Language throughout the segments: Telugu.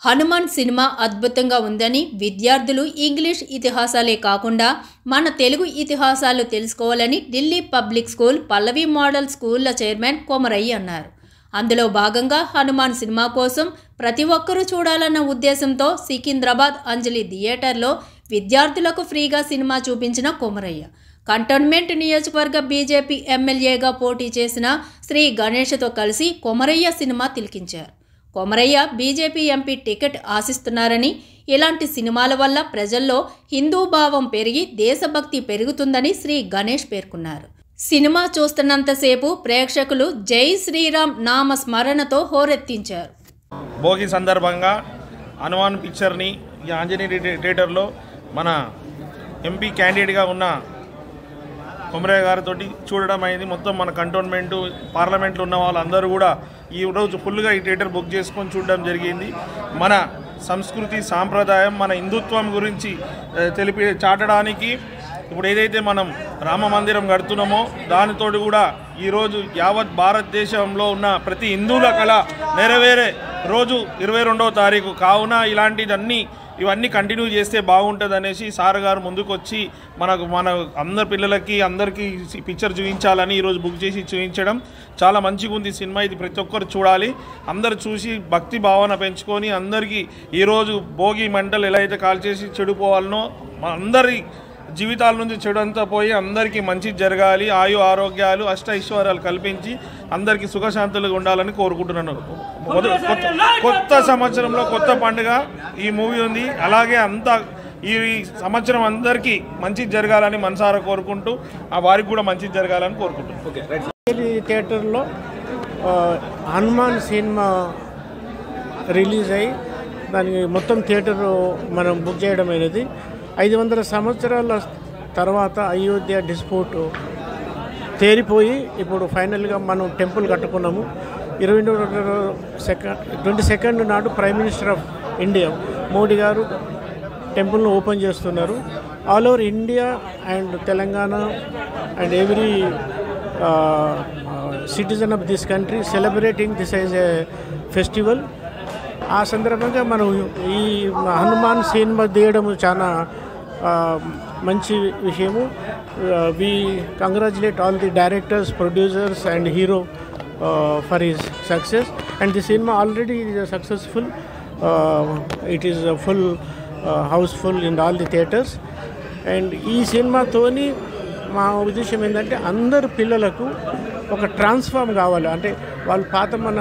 హనుమాన్ సినిమా అద్భుతంగా ఉందని విద్యార్థులు ఇంగ్లీష్ ఇతిహాసాలే కాకుండా మన తెలుగు ఇతిహాసాలు తెలుసుకోవాలని ఢిల్లీ పబ్లిక్ స్కూల్ పల్లవి మోడల్ స్కూళ్ల చైర్మన్ కొమరయ్య అన్నారు. అందులో భాగంగా హనుమాన్ సినిమా కోసం ప్రతి ఒక్కరూ చూడాలన్న ఉద్దేశంతో సికింద్రాబాద్ అంజలి థియేటర్లో విద్యార్థులకు ఫ్రీగా సినిమా చూపించిన కొమరయ్య కంటోన్మెంట్ నియోజకవర్గ బీజేపీ ఎమ్మెల్యేగా పోటీ చేసిన శ్రీ గణేష్తో కలిసి కొమరయ్య సినిమా తిలకించారు. కొమరయ్య బీజేపీ ఎంపీ టికెట్ ఆశిస్తున్నారని, ఇలాంటి సినిమాల వల్ల ప్రజల్లో హిందూ భావం పెరిగి దేశభక్తి పెరుగుతుందని శ్రీ గణేష్ పేర్కొన్నారు. సినిమా చూస్తున్నంతసేపు ప్రేక్షకులు జై శ్రీరామ్ నామ స్మరణతో హోరెత్తించారు. భోగి సందర్భంగా హనుమాన్ పిక్చర్ని ఈ ఆంజనేయ థియేటర్లో మన ఎంపీ క్యాండిడేట్గా ఉన్న కొమరయ్య గారితో చూడడం అయింది. మొత్తం మన కంటోన్మెంటు పార్లమెంట్లో ఉన్న వాళ్ళందరూ కూడా ఈరోజు ఫుల్గా ఈ థియేటర్ బుక్ చేసుకొని చూడడం జరిగింది. మన సంస్కృతి సాంప్రదాయం మన హిందుత్వం గురించి చాటడానికి ఇప్పుడు ఏదైతే మనం రామ మందిరం కడుతున్నామో దానితో కూడా ఈరోజు యావత్ భారతదేశంలో ఉన్న ప్రతి హిందువుల కళ నెరవేరే రోజు 22వ తారీఖు కావున ఇవన్నీ కంటిన్యూ చేస్తే బాగుంటుంది అనేసి సార్ గారు ముందుకు వచ్చి మన అందరి పిల్లలకి అందరికీ పిక్చర్ చూపించాలని ఈరోజు బుక్ చేసి చూపించడం చాలా మంచిగా ఉంది. సినిమా ఇది ప్రతి ఒక్కరు చూడాలి. అందరు చూసి భక్తి భావన పెంచుకొని అందరికీ ఈరోజు భోగి మంటలు ఎలా అయితే కాల్చేసి చెడిపోవాలనో అందరి జీవితాల నుంచి చెడు అంతా పోయి అందరికీ మంచి జరగాలి, ఆయు ఆరోగ్యాలు ఐశ్వర్యాలు కల్పించి అందరికీ సుఖశాంతులుగా ఉండాలని కోరుకుంటున్నాను. కొత్త సంవత్సరంలో కొత్త పండుగ ఈ మూవీ ఉంది. అలాగే ఈ సంవత్సరం అందరికీ మంచి జరగాలని మనసారా కోరుకుంటూ వారికి కూడా మంచి జరగాలని కోరుకుంటున్నాను. థియేటర్లో హనుమాన్ సినిమా రిలీజ్ అయ్యి దానికి మొత్తం థియేటర్ మనం బుక్ చేయడం అనేది 500 సంవత్సరాల తర్వాత అయోధ్య డిస్ప్యూట్ తేలిపోయి ఇప్పుడు ఫైనల్గా మనం టెంపుల్ కట్టుకున్నాము. 22nd నాడు prime minister of India Modi గారు టెంపుల్ను ఓపెన్ చేస్తున్నారు. All over India and Telangana and every citizen of this country celebrating this as a festival. ఆ సందర్భంగా మనం ఈ హనుమాన్ సినిమా తీయడం చాలా మంచి విషయము. We congratulate all the directors, producers and hero for his success. And the cinema already successful. It is full housefull in all the theatres. And ఈ సినిమాతోని మా ఉద్దేశం ఏంటంటే అందరు పిల్లలకు ఒక ట్రాన్స్ఫార్మ్ కావాలి. అంటే వాళ్ళు పాత మన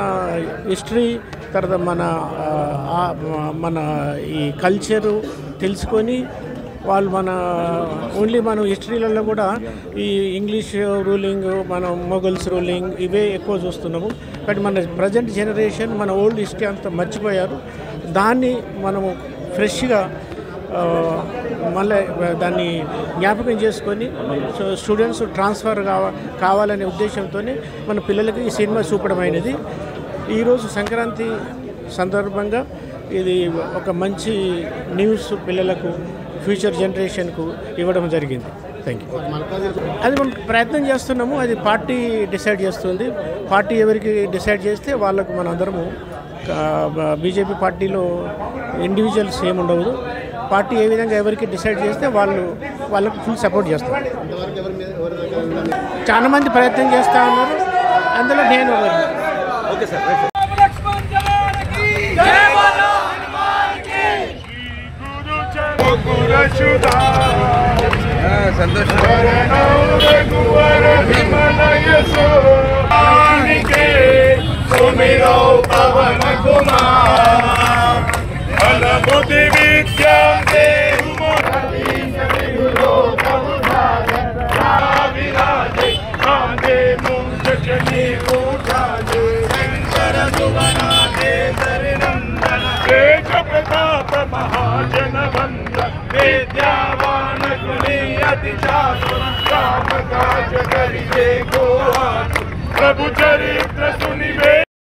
హిస్టరీ తర్వాత మన ఈ కల్చరు తెలుసుకొని వాళ్ళు ఓన్లీ మనం హిస్టరీలలో కూడా ఈ ఇంగ్లీష్ రూలింగ్, మన మొఘల్స్ రూలింగ్ ఇవే ఎక్కువ చూస్తున్నాము. బట్ మన ప్రజెంట్ జనరేషన్ మన ఓల్డ్ హిస్టరీ అంతా మర్చిపోయారు. దాన్ని మనము ఫ్రెష్గా మళ్ళీ దాన్ని జ్ఞాపకం చేసుకొని స్టూడెంట్స్ ట్రాన్స్ఫర్ కావాలనే ఉద్దేశంతోనే మన పిల్లలకి ఈ సినిమా చూపడమైనది. ఈరోజు సంక్రాంతి సందర్భంగా ఇది ఒక మంచి న్యూస్ పిల్లలకు, ఫ్యూచర్ జనరేషన్కు ఇవ్వడం జరిగింది. Thank you. అది మనం ప్రయత్నం చేస్తున్నాము. అది పార్టీ డిసైడ్ చేస్తుంది. పార్టీ ఎవరికి డిసైడ్ చేస్తే వాళ్ళకు మన అందరము బీజేపీ పార్టీలో ఇండివిజువల్స్ ఏముండవు. పార్టీ ఏ విధంగా ఎవరికి డిసైడ్ చేస్తే వాళ్ళకు ఫుల్ సపోర్ట్ చేస్తాం. చాలా మంది ప్రయత్నం చేస్తూ ఉన్నారు. అందులో నేను ఓకే సార్. महाजनवंद विद्यावान गुणियति चातुर काम काज करिए को प्रभु चरित्र सुनि